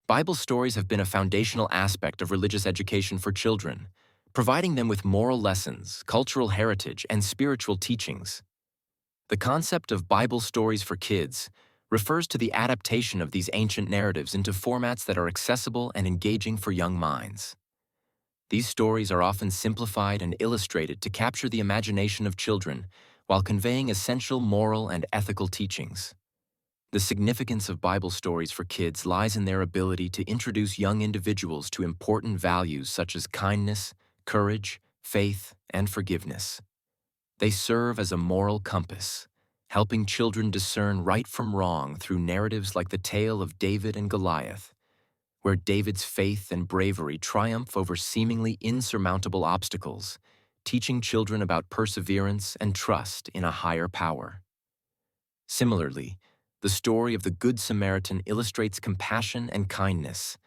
Bible stories have been a foundational aspect of religious education for children, providing them with moral lessons, cultural heritage, and spiritual teachings. The concept of Bible stories for kids refers to the adaptation of these ancient narratives into formats that are accessible and engaging for young minds. These stories are often simplified and illustrated to capture the imagination of children while conveying essential moral and ethical teachings. The significance of Bible stories for kids lies in their ability to introduce young individuals to important values such as kindness, courage, faith, and forgiveness. They serve as a moral compass, helping children discern right from wrong through narratives like the tale of David and Goliath, where David's faith and bravery triumph over seemingly insurmountable obstacles, teaching children about perseverance and trust in a higher power. Similarly, the story of the Good Samaritan illustrates compassion and kindness,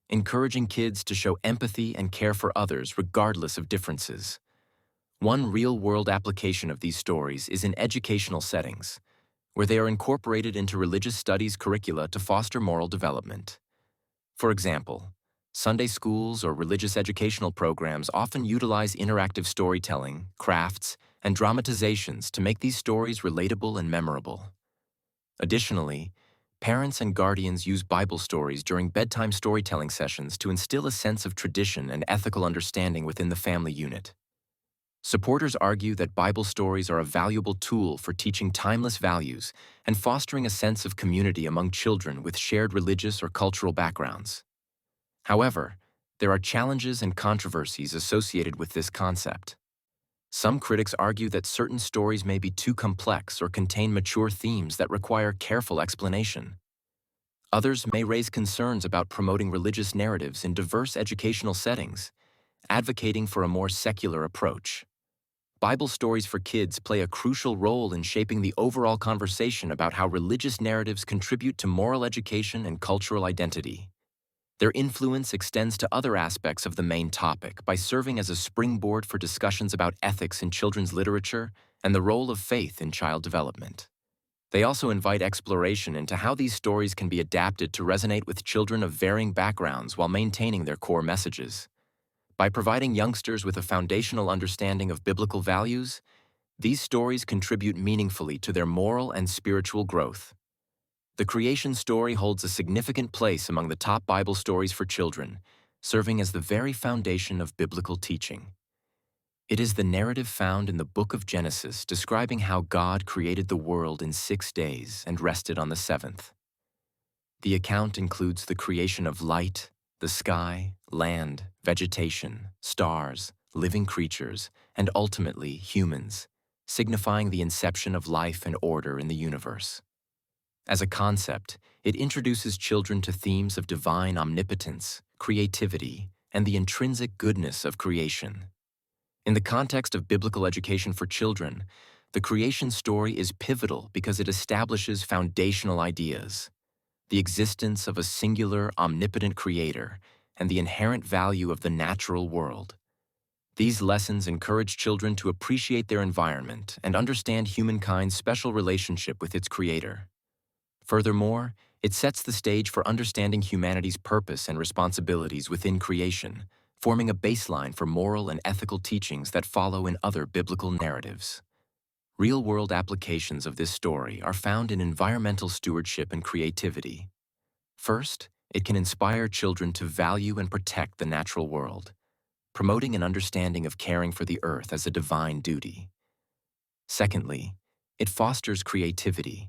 encouraging kids to show empathy and care for others regardless of differences. One real-world application of these stories is in educational settings, where they are incorporated into religious studies curricula to foster moral development. For example, Sunday schools or religious educational programs often utilize interactive storytelling, crafts, and dramatizations to make these stories relatable and memorable. Additionally, parents and guardians use Bible stories during bedtime storytelling sessions to instill a sense of tradition and ethical understanding within the family unit. Supporters argue that Bible stories are a valuable tool for teaching timeless values and fostering a sense of community among children with shared religious or cultural backgrounds. However, there are challenges and controversies associated with this concept. Some critics argue that certain stories may be too complex or contain mature themes that require careful explanation. Others may raise concerns about promoting religious narratives in diverse educational settings, advocating for a more secular approach. Bible stories for kids play a crucial role in shaping the overall conversation about how religious narratives contribute to moral education and cultural identity. Their influence extends to other aspects of the main topic by serving as a springboard for discussions about ethics in children's literature and the role of faith in child development. They also invite exploration into how these stories can be adapted to resonate with children of varying backgrounds while maintaining their core messages. By providing youngsters with a foundational understanding of biblical values, these stories contribute meaningfully to their moral and spiritual growth. The creation story holds a significant place among the top Bible stories for children, serving as the very foundation of biblical teaching. It is the narrative found in the book of Genesis describing how God created the world in 6 days and rested on the seventh. The account includes the creation of light, the sky, land, vegetation, stars, living creatures, and ultimately humans, signifying the inception of life and order in the universe. As a concept, it introduces children to themes of divine omnipotence, creativity, and the intrinsic goodness of creation. In the context of biblical education for children, the creation story is pivotal because it establishes foundational ideas: the existence of a singular, omnipotent creator, and the inherent value of the natural world. These lessons encourage children to appreciate their environment and understand humankind's special relationship with its creator. Furthermore, it sets the stage for understanding humanity's purpose and responsibilities within creation, forming a baseline for moral and ethical teachings that follow in other biblical narratives. Real-world applications of this story are found in environmental stewardship and creativity. First, it can inspire children to value and protect the natural world, promoting an understanding of caring for the earth as a divine duty. Secondly, it fosters creativity,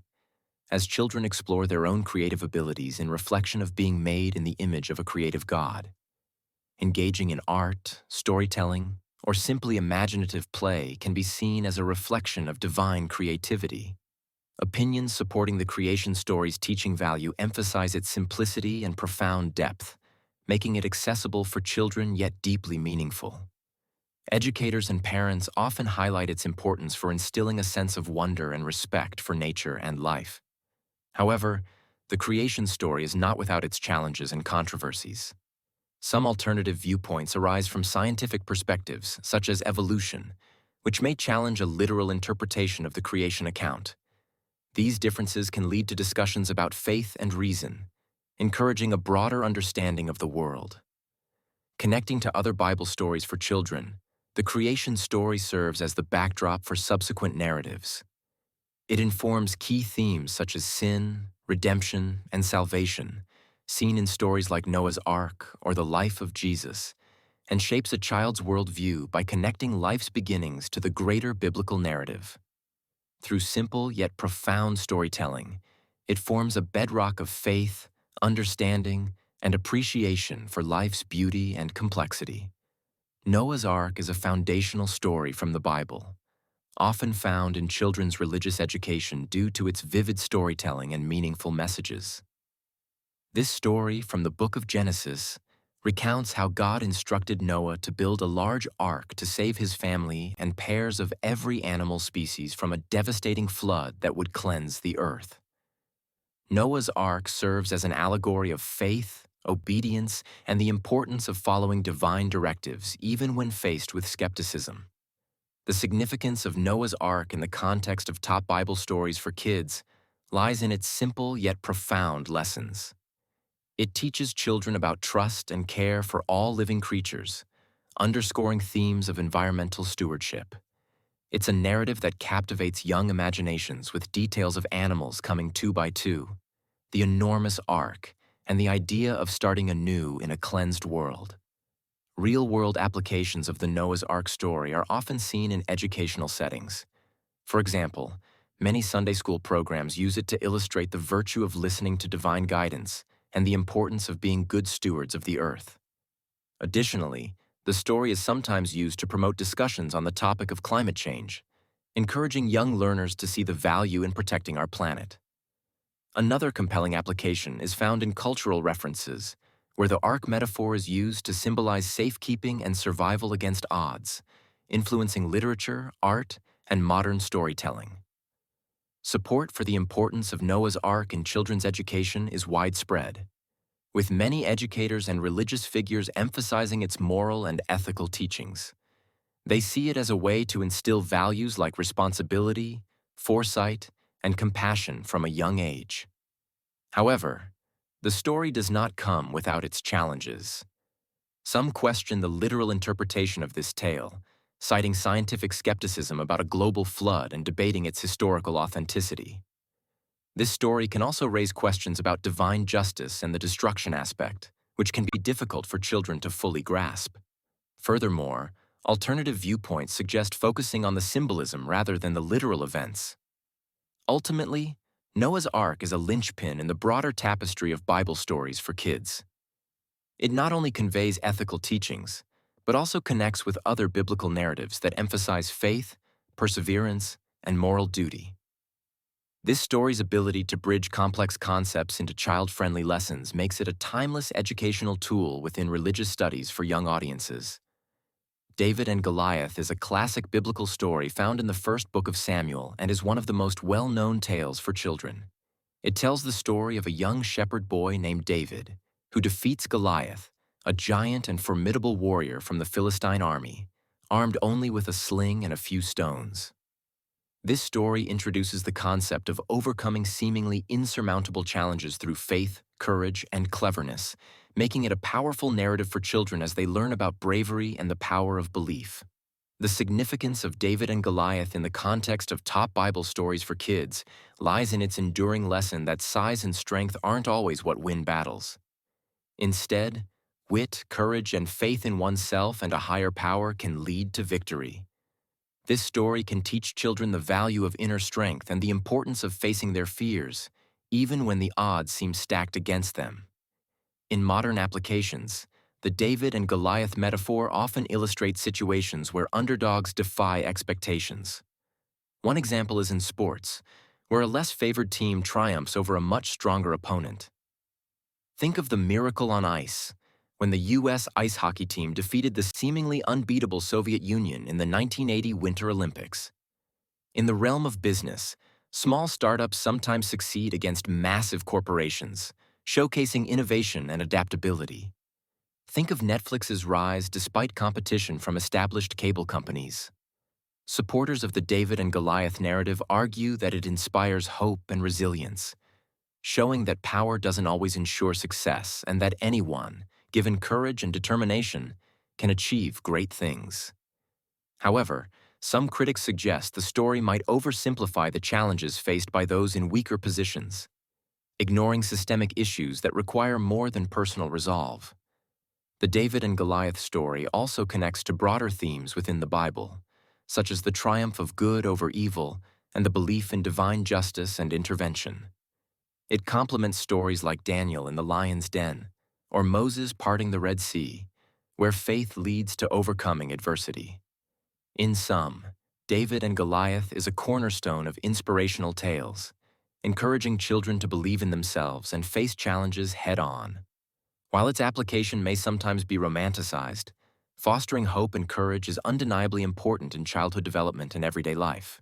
as children explore their own creative abilities in reflection of being made in the image of a creative God. Engaging in art, storytelling, or simply imaginative play can be seen as a reflection of divine creativity. Opinions supporting the creation story's teaching value emphasize its simplicity and profound depth, making it accessible for children yet deeply meaningful. Educators and parents often highlight its importance for instilling a sense of wonder and respect for nature and life. However, the creation story is not without its challenges and controversies. Some alternative viewpoints arise from scientific perspectives, such as evolution, which may challenge a literal interpretation of the creation account. These differences can lead to discussions about faith and reason, encouraging a broader understanding of the world. Connecting to other Bible stories for children, the creation story serves as the backdrop for subsequent narratives. It informs key themes such as sin, redemption, and salvation, seen in stories like Noah's Ark or the life of Jesus, and shapes a child's worldview by connecting life's beginnings to the greater biblical narrative. Through simple yet profound storytelling, it forms a bedrock of faith, understanding, and appreciation for life's beauty and complexity. Noah's Ark is a foundational story from the Bible, often found in children's religious education due to its vivid storytelling and meaningful messages. This story from the book of Genesis recounts how God instructed Noah to build a large ark to save his family and pairs of every animal species from a devastating flood that would cleanse the earth. Noah's Ark serves as an allegory of faith, obedience, and the importance of following divine directives even when faced with skepticism. The significance of Noah's Ark in the context of top Bible stories for kids lies in its simple yet profound lessons. It teaches children about trust and care for all living creatures, underscoring themes of environmental stewardship. It's a narrative that captivates young imaginations with details of animals coming two by two, the enormous ark, and the idea of starting anew in a cleansed world. Real-world applications of the Noah's Ark story are often seen in educational settings. For example, many Sunday school programs use it to illustrate the virtue of listening to divine guidance and the importance of being good stewards of the earth. Additionally, the story is sometimes used to promote discussions on the topic of climate change, encouraging young learners to see the value in protecting our planet. Another compelling application is found in cultural references, where the ark metaphor is used to symbolize safekeeping and survival against odds, influencing literature, art, and modern storytelling. Support for the importance of Noah's Ark in children's education is widespread, with many educators and religious figures emphasizing its moral and ethical teachings. They see it as a way to instill values like responsibility, foresight, and compassion from a young age. However, the story does not come without its challenges. Some question the literal interpretation of this tale, citing scientific skepticism about a global flood and debating its historical authenticity. This story can also raise questions about divine justice and the destruction aspect, which can be difficult for children to fully grasp. Furthermore, alternative viewpoints suggest focusing on the symbolism rather than the literal events. Ultimately, Noah's Ark is a linchpin in the broader tapestry of Bible stories for kids. It not only conveys ethical teachings, but also connects with other biblical narratives that emphasize faith, perseverance, and moral duty. This story's ability to bridge complex concepts into child-friendly lessons makes it a timeless educational tool within religious studies for young audiences. David and Goliath is a classic biblical story found in the first book of Samuel and is one of the most well-known tales for children. It tells the story of a young shepherd boy named David, who defeats Goliath, a giant and formidable warrior from the Philistine army, armed only with a sling and a few stones. This story introduces the concept of overcoming seemingly insurmountable challenges through faith, courage, and cleverness, making it a powerful narrative for children as they learn about bravery and the power of belief. The significance of David and Goliath in the context of top Bible stories for kids lies in its enduring lesson that size and strength aren't always what win battles. Instead, wit, courage, and faith in oneself and a higher power can lead to victory. This story can teach children the value of inner strength and the importance of facing their fears, even when the odds seem stacked against them. In modern applications, the David and Goliath metaphor often illustrates situations where underdogs defy expectations. One example is in sports, where a less favored team triumphs over a much stronger opponent. Think of the miracle on ice, when the U.S. ice hockey team defeated the seemingly unbeatable Soviet Union in the 1980 Winter Olympics. In the realm of business, small startups sometimes succeed against massive corporations, showcasing innovation and adaptability. Think of Netflix's rise despite competition from established cable companies. Supporters of the David and Goliath narrative argue that it inspires hope and resilience, showing that power doesn't always ensure success and that anyone, given courage and determination, can achieve great things. However, some critics suggest the story might oversimplify the challenges faced by those in weaker positions, ignoring systemic issues that require more than personal resolve. The David and Goliath story also connects to broader themes within the Bible, such as the triumph of good over evil and the belief in divine justice and intervention. It complements stories like Daniel in the lion's den or Moses parting the Red Sea, where faith leads to overcoming adversity. In sum, David and Goliath is a cornerstone of inspirational tales, encouraging children to believe in themselves and face challenges head-on. While its application may sometimes be romanticized, fostering hope and courage is undeniably important in childhood development and everyday life.